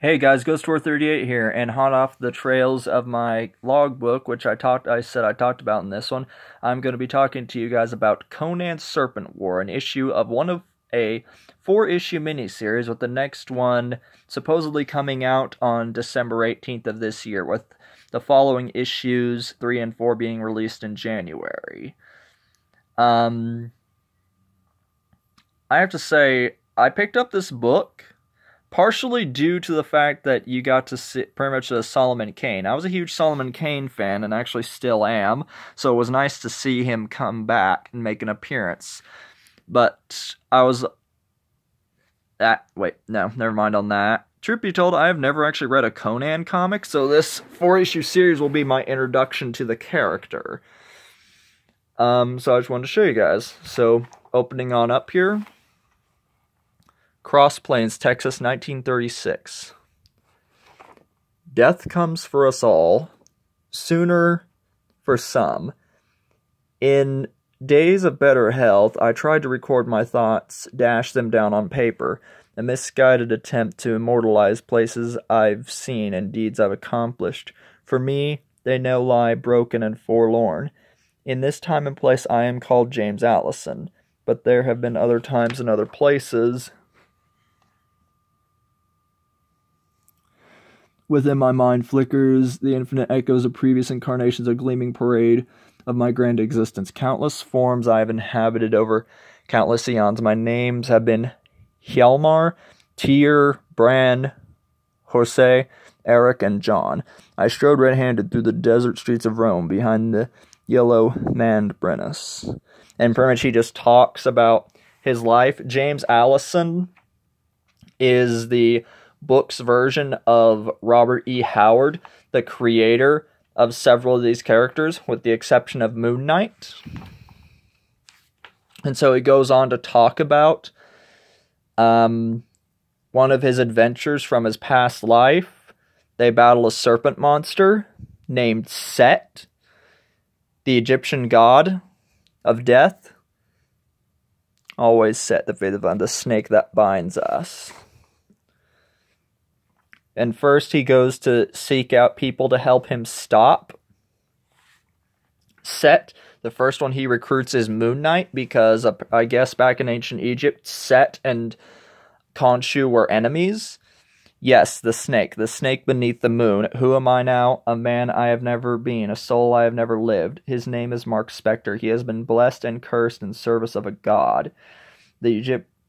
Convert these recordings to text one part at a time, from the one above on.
Hey guys, Ghost438 here, and hot off the trails of my logbook, which I said I talked about in this one, I'm going to be talking to you guys about Conan's Serpent War, an issue of one of a 4-issue miniseries, with the next one supposedly coming out on December 18th of this year, with the following issues 3 and 4 being released in January. I have to say, I picked up this book partially due to the fact that you got to see pretty much a Solomon Kane. I was a huge Solomon Kane fan, and actually still am, so it was nice to see him come back and make an appearance. But I was... wait, no, never mind on that. Truth be told, I have never actually read a Conan comic, so this 4-issue series will be my introduction to the character. So I just wanted to show you guys. So, opening on up here. Cross Plains, Texas, 1936. Death comes for us all, sooner for some. In days of better health, I tried to record my thoughts, dash them down on paper, a misguided attempt to immortalize places I've seen and deeds I've accomplished. For me, they now lie broken and forlorn. In this time and place, I am called James Allison, but there have been other times and other places. Within my mind flickers the infinite echoes of previous incarnations, a gleaming parade of my grand existence. Countless forms I have inhabited over countless eons. My names have been Hjalmar, Tyr, Bran, Jose, Eric, and John. I strode red-handed through the desert streets of Rome behind the yellow manned Brennus. And pretty much he just talks about his life. James Allison is the book's version of Robert E. Howard, the creator of several of these characters, with the exception of Moon Knight. And so he goes on to talk about one of his adventures from his past life. They battle a serpent monster named Set, the Egyptian god of death. Always Set, the snake that binds us. And first he goes to seek out people to help him stop Set. The first one he recruits is Moon Knight, because I guess back in ancient Egypt, Set and Khonshu were enemies. Yes, the snake beneath the moon. Who am I now? A man I have never been, a soul I have never lived. His name is Mark Spector. He has been blessed and cursed in service of a god.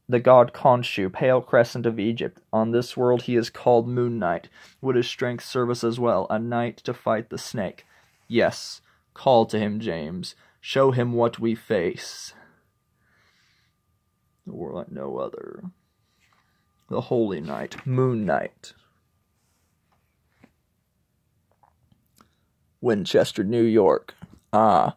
The god Khonshu, pale crescent of Egypt. On this world he is called Moon Knight. Would his strength service as well, a knight to fight the snake? Yes, call to him, James. Show him what we face. The war like no other. The holy knight, Moon Knight. Winchester, New York. Ah.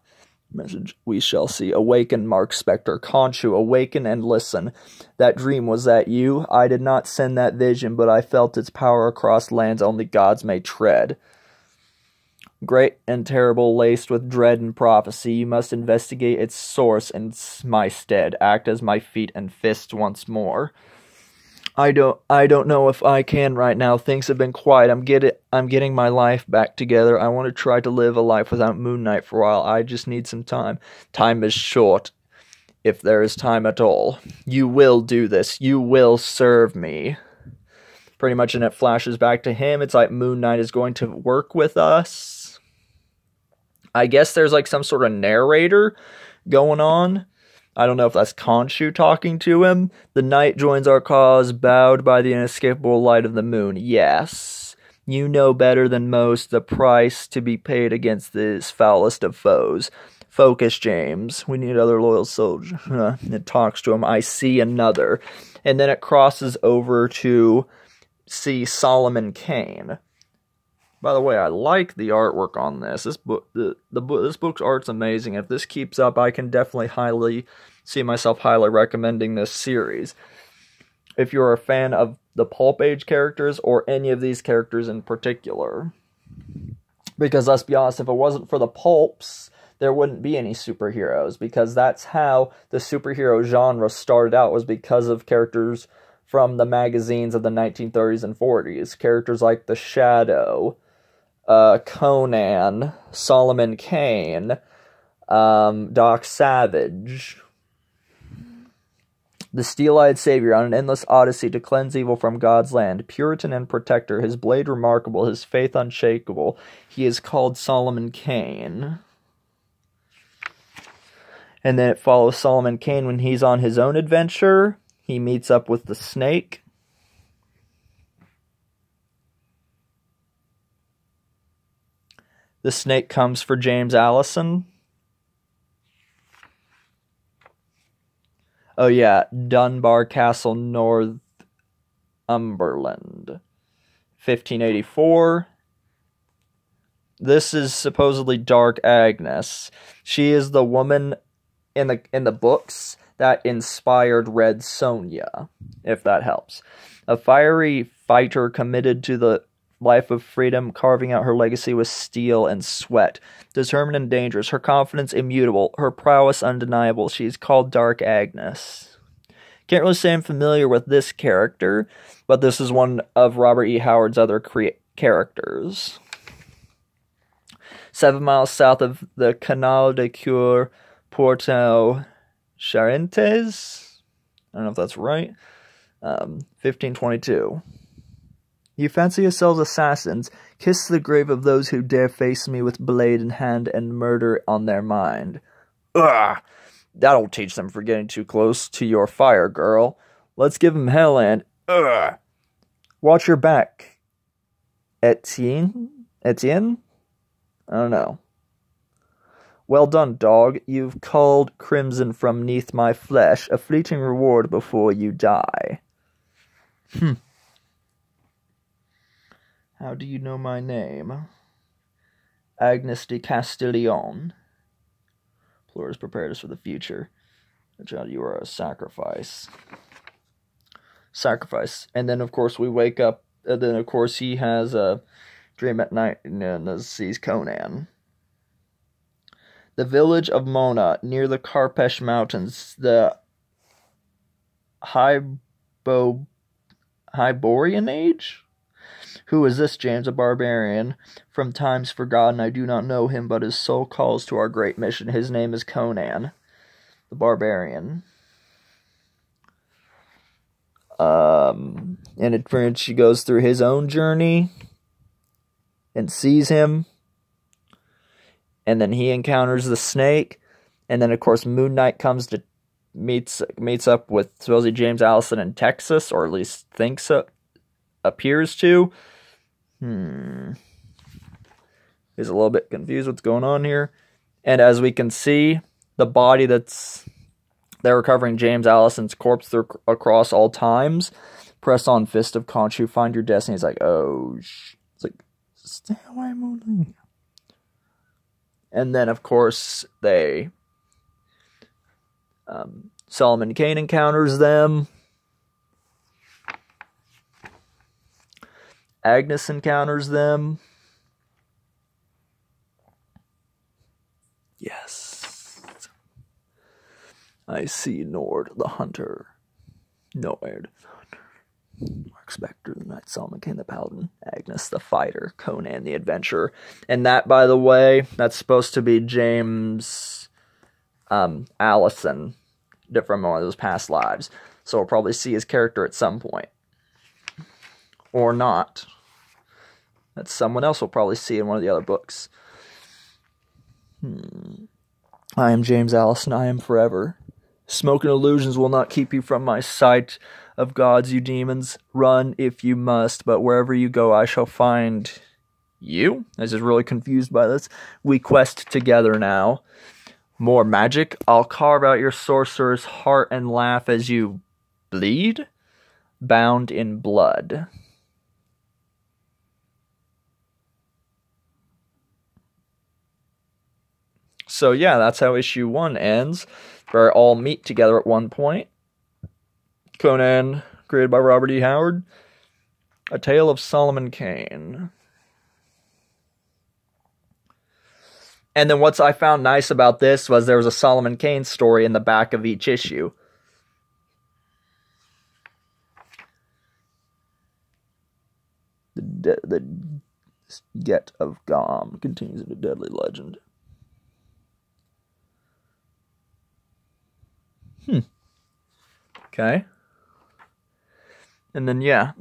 Message, we shall see. Awaken, Mark Spector. Khonshu, awaken and listen. That dream, was that you? I did not send that vision, but I felt its power across lands only gods may tread. Great and terrible, laced with dread and prophecy, you must investigate its source in my stead. Act as my feet and fists once more. I don't know if I can right now. Things have been quiet. I'm getting my life back together. I want to try to live a life without Moon Knight for a while. I just need some time. Time is short, if there is time at all. You will do this. You will serve me. Pretty much, and it flashes back to him. It's like Moon Knight is going to work with us. I guess there's like some sort of narrator going on. I don't know if that's Khonshu talking to him. The night joins our cause, bowed by the inescapable light of the moon. Yes, you know better than most the price to be paid against this foulest of foes. Focus, James. We need other loyal soldiers. It talks to him. I see another. And then it crosses over to see Solomon Kane. By the way, I like the artwork on this. This book's art's amazing. If this keeps up, I can definitely see myself highly recommending this series. If you're a fan of the Pulp Age characters, or any of these characters in particular. Because let's be honest, if it wasn't for the pulps, there wouldn't be any superheroes. Because that's how the superhero genre started out, was because of characters from the magazines of the 1930s and 40s. Characters like The Shadow, Conan, Solomon Kane, Doc Savage. The steel-eyed savior on an endless odyssey to cleanse evil from God's land, Puritan and protector, his blade remarkable, his faith unshakable. He is called Solomon Kane. And then it follows Solomon Kane when he's on his own adventure. He meets up with the snake. The snake comes for James Allison. Oh yeah, Dunbar Castle, Northumberland. 1584. This is supposedly Dark Agnes. She is the woman in the books that inspired Red Sonja, if that helps. A fiery fighter committed to the life of freedom, carving out her legacy with steel and sweat. Determined and dangerous, her confidence immutable, her prowess undeniable. She's called Dark Agnes. Can't really say I'm familiar with this character, but this is one of Robert E. Howard's other characters. 7 miles south of the Canal de Cure, Porto Charentes. I don't know if that's right. 1522. You fancy yourselves assassins. Kiss the grave of those who dare face me with blade in hand and murder on their mind. Ugh! That'll teach them for getting too close to your fire, girl. Let's give them hell and... Ugh! Watch your back. Etienne? Etienne? I don't know. Well done, dog. You've culled crimson from 'neath my flesh. A fleeting reward before you die. How do you know my name? Agnes de Castillon. Plures prepared us for the future. Child, you are a sacrifice. Sacrifice. And then, of course, we wake up. And then, of course, he has a dream at night and sees Conan. The village of Mona, near the Karpesh Mountains, the Hyborian Age? Who is this, James, a barbarian? From times forgotten, I do not know him, but his soul calls to our great mission. His name is Conan, the barbarian. And she goes through his own journey and sees him. And then he encounters the snake. And then, of course, Moon Knight comes to meets up with supposedly James Allison in Texas, or at least thinks so, appears to. He's a little bit confused what's going on here. And as we can see, the body they're recovering James Allison's corpse across all times. Press on, fist of Khonshu, find your destiny. He's like, oh, it's like, stay away, Moon. And then, of course, Solomon Kane encounters them. Agnes encounters them. Yes. I see Nord, the hunter. Nord. Mark Spector, the knight. Solomon Kane, the paladin. Agnes, the fighter. Conan, the adventurer. And that, by the way, that's supposed to be James Allison from one of those past lives. So we'll probably see his character at some point. Or not. That's someone else we'll probably see in one of the other books. I am James Allison, I am forever. Smoke and illusions will not keep you from my sight of gods, you demons. Run if you must, but wherever you go I shall find you. I was just really confused by this. We quest together now. More magic. I'll carve out your sorcerer's heart and laugh as you bleed. Bound in blood. So yeah, that's how issue 1 ends. Where all meet together at one point. Conan, created by Robert E. Howard. A Tale of Solomon Kane. And then what I found nice about this was there was a Solomon Kane story in the back of each issue. The Get of Gom continues into deadly legend. Okay. And then, yeah.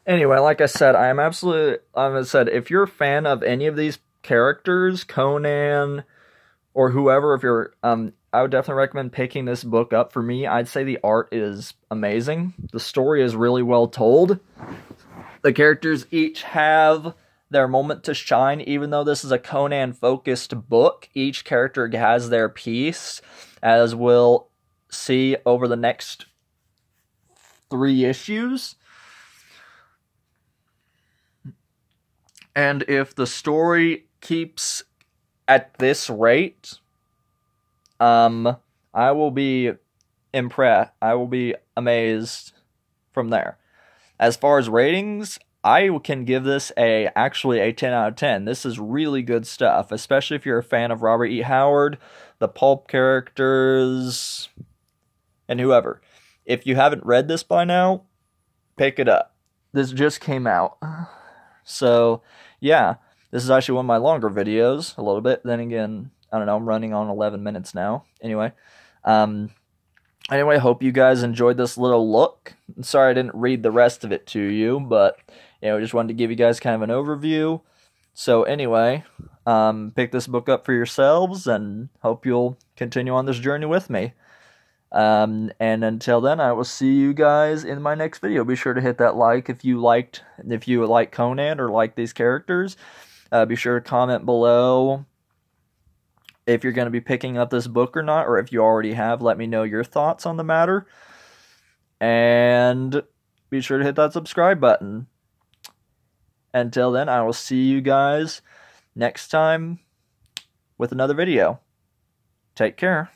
Anyway, like I said, if you're a fan of any of these characters, Conan, or whoever, if you're, I would definitely recommend picking this book up. For me, I'd say the art is amazing. The story is really well told. The characters each have their moment to shine. Even though this is a Conan-focused book, each character has their piece, as we'll see over the next 3 issues. And if the story keeps at this rate, I will be impressed. I will be amazed from there. As far as ratings, I can give this actually a 10 out of 10. This is really good stuff, especially if you're a fan of Robert E. Howard, the pulp characters, and whoever. If you haven't read this by now, pick it up. This just came out. So, yeah, this is actually one of my longer videos, a little bit. Then again, I don't know, I'm running on 11 minutes now. Anyway, I hope you guys enjoyed this little look. I'm sorry I didn't read the rest of it to you, but, just wanted to give you guys kind of an overview. So, anyway, pick this book up for yourselves, and hope you'll continue on this journey with me. And until then, I will see you guys in my next video. Be sure to hit that like if you like Conan or like these characters. Be sure to comment below if you're going to be picking up this book or not, or if you already have, let me know your thoughts on the matter. And be sure to hit that subscribe button. Until then, I will see you guys next time with another video. Take care.